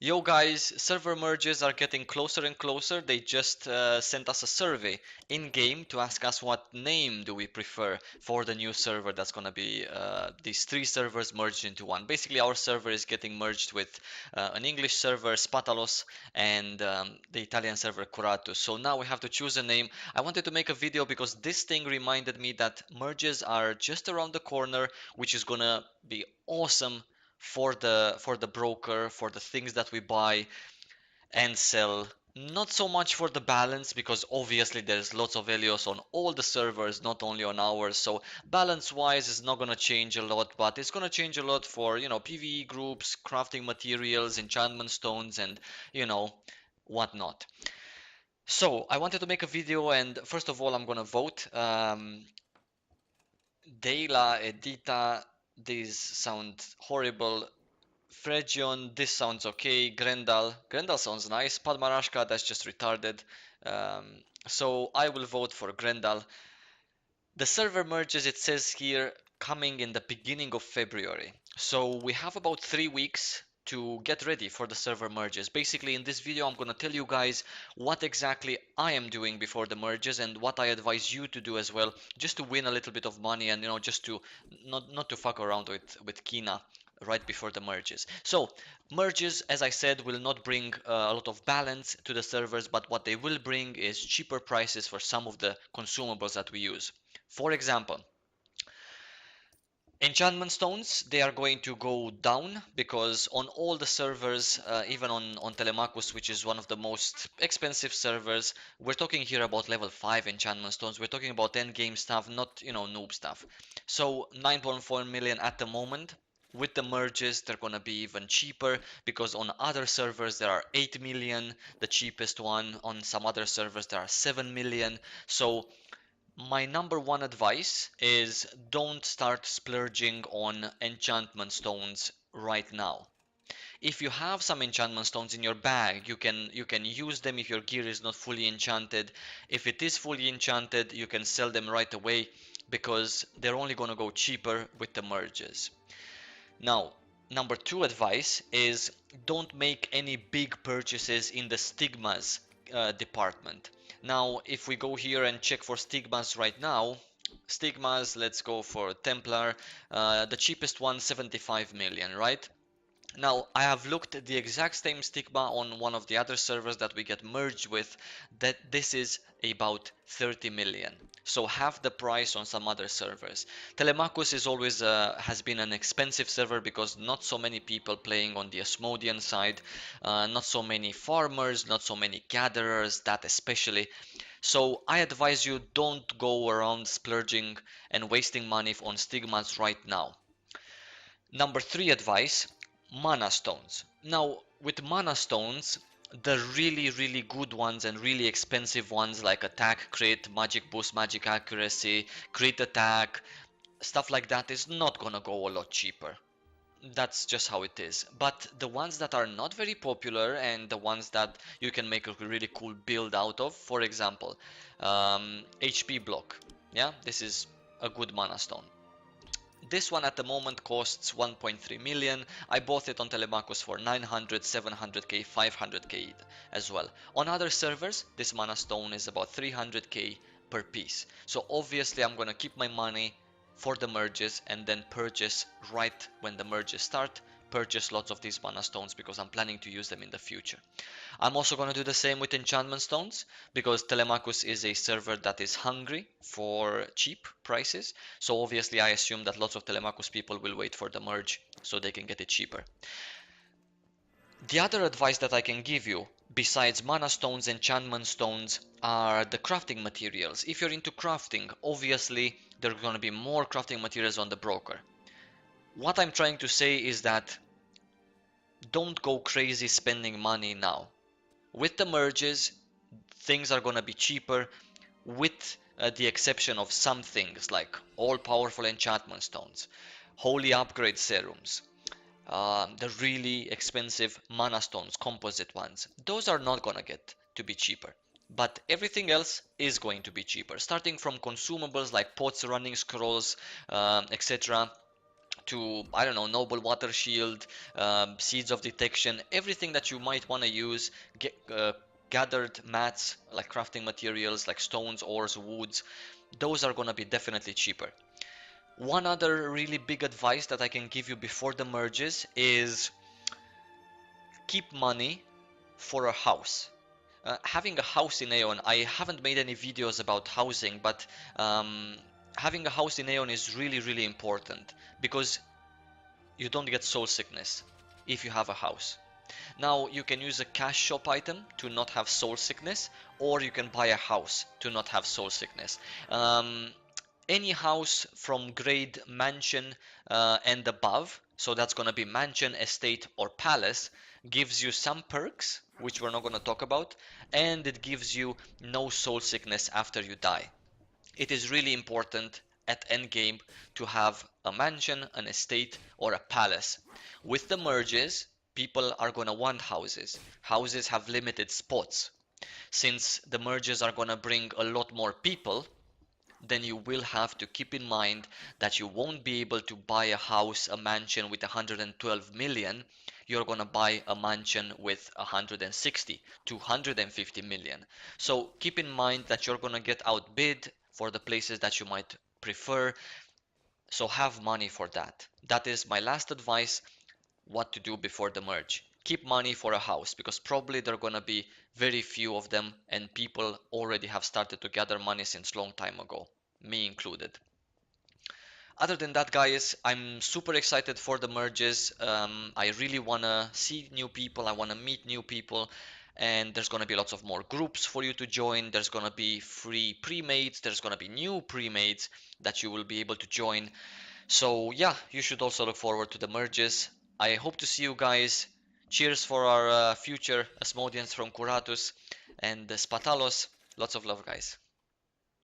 Yo guys, server merges are getting closer and closer. They just sent us a survey in game to ask us what name do we prefer for the new server that's gonna be these three servers merged into one. Basically, our server is getting merged with an English server, Spatalos, and the Italian server, Curatus. So now we have to choose a name. I wanted to make a video because this thing reminded me that merges are just around the corner, which is gonna be awesome for the broker, for the things that we buy and sell. Not so much for the balance because obviously there's lots of Helios on all the servers, not only on ours. So balance wise is not gonna change a lot, but it's gonna change a lot for PvE groups, crafting materials, enchantment stones, and you know whatnot. So I wanted to make a video, and first of all I'm gonna vote. Deila, Edita, these sound horrible. Fregion, this sounds okay. Grendel, Grendel sounds nice. Padmarashka, that's just retarded. So I will vote for Grendel. The server merges, it says here, coming in the beginning of February. So we have about 3 weeks to get ready for the server merges. Basically, in this video, I'm going to tell you guys what exactly I am doing before the merges and what I advise you to do as well, just to win a little bit of money and just to not to fuck around with Kina right before the merges. So merges, as I said, will not bring a lot of balance to the servers, but what they will bring is cheaper prices for some of the consumables that we use. For example, enchantment stones, they are going to go down because on all the servers, even on Telemachus, which is one of the most expensive servers, we're talking here about level 5 enchantment stones. We're talking about end game stuff, not, noob stuff. So 9.4 million at the moment. With the merges, they're gonna be even cheaper because on other servers there are 8 million, the cheapest one. On some other servers there are 7 million. So my number one advice is don't start splurging on enchantment stones right now. If you have some enchantment stones in your bag, you can use them if your gear is not fully enchanted. If it is fully enchanted, you can sell them right away because they're only going to go cheaper with the merges. Now, number two advice is don't make any big purchases in the stigmas department. Now, if we go here and check for stigmas right now, stigmas, let's go for Templar, the cheapest one, 75 million, right? Now, I have looked at the exact same stigma on one of the other servers that we get merged with, that this is about 30 million. So half the price on some other servers. Telemachus is always has been an expensive server because not so many people playing on the Asmodean side, not so many farmers, not so many gatherers, that especially. So I advise you don't go around splurging and wasting money on stigmas right now. Number three advice, mana stones. Now, with mana stones, the really good ones and really expensive ones like attack crit, magic boost, magic accuracy, crit attack, stuff like that is not gonna go a lot cheaper. That's just how it is. But the ones that are not very popular and the ones that you can make a really cool build out of, for example, HP block. Yeah, this is a good mana stone. This one at the moment costs 1.3 million. I bought it on Telemachus for 900, 700k, 500k as well. On other servers, this mana stone is about 300k per piece. So obviously I'm gonna keep my money for the merges and then purchase right when the merges start. Purchase lots of these mana stones because I'm planning to use them in the future. I'm also going to do the same with enchantment stones because Telemachus is a server that is hungry for cheap prices. So obviously I assume that lots of Telemachus people will wait for the merge so they can get it cheaper. The other advice that I can give you besides mana stones, enchantment stones are the crafting materials. If you're into crafting, obviously there are going to be more crafting materials on the broker. What I'm trying to say is that don't go crazy spending money now. With the merges, things are gonna be cheaper with the exception of some things like all-powerful enchantment stones, holy upgrade serums, the really expensive mana stones, composite ones. Those are not gonna get to be cheaper. But everything else is going to be cheaper, starting from consumables like pots, running scrolls, etc., to, I don't know, Noble Water Shield, Seeds of Detection, everything that you might want to use, get, gathered mats, like crafting materials, like stones, ores, woods, those are gonna be definitely cheaper. One other really big advice that I can give you before the merges is keep money for a house. Having a house in AION, I haven't made any videos about housing, but um, having a house in AION is really, really important because you don't get soul sickness if you have a house. Now, you can use a cash shop item to not have soul sickness, or you can buy a house to not have soul sickness. Um, any house from grade mansion and above, so that's going to be mansion, estate, or palace, gives you some perks, which we're not going to talk about, and it gives you no soul sickness after you die. It is really important at endgame to have a mansion, an estate, or a palace. With the merges, people are going to want houses. Houses have limited spots. Since the merges are going to bring a lot more people, then you will have to keep in mind that you won't be able to buy a house, a mansion with 112 million. You're gonna buy a mansion with 160, 250 million. So keep in mind that you're gonna get outbid for the places that you might prefer. So have money for that. That is my last advice, what to do before the merge. Keep money for a house because probably there are gonna be very few of them and people already have started to gather money since long time ago, me included. Other than that, guys, I'm super excited for the merges. I really wanna see new people. I wanna meet new people, and there's gonna be lots of more groups for you to join. There's gonna be free pre-mates. There's gonna be new pre-mates that you will be able to join. So yeah, you should also look forward to the merges. I hope to see you guys. Cheers for our future Asmodians from Kuratus and Spatalos. Lots of love, guys.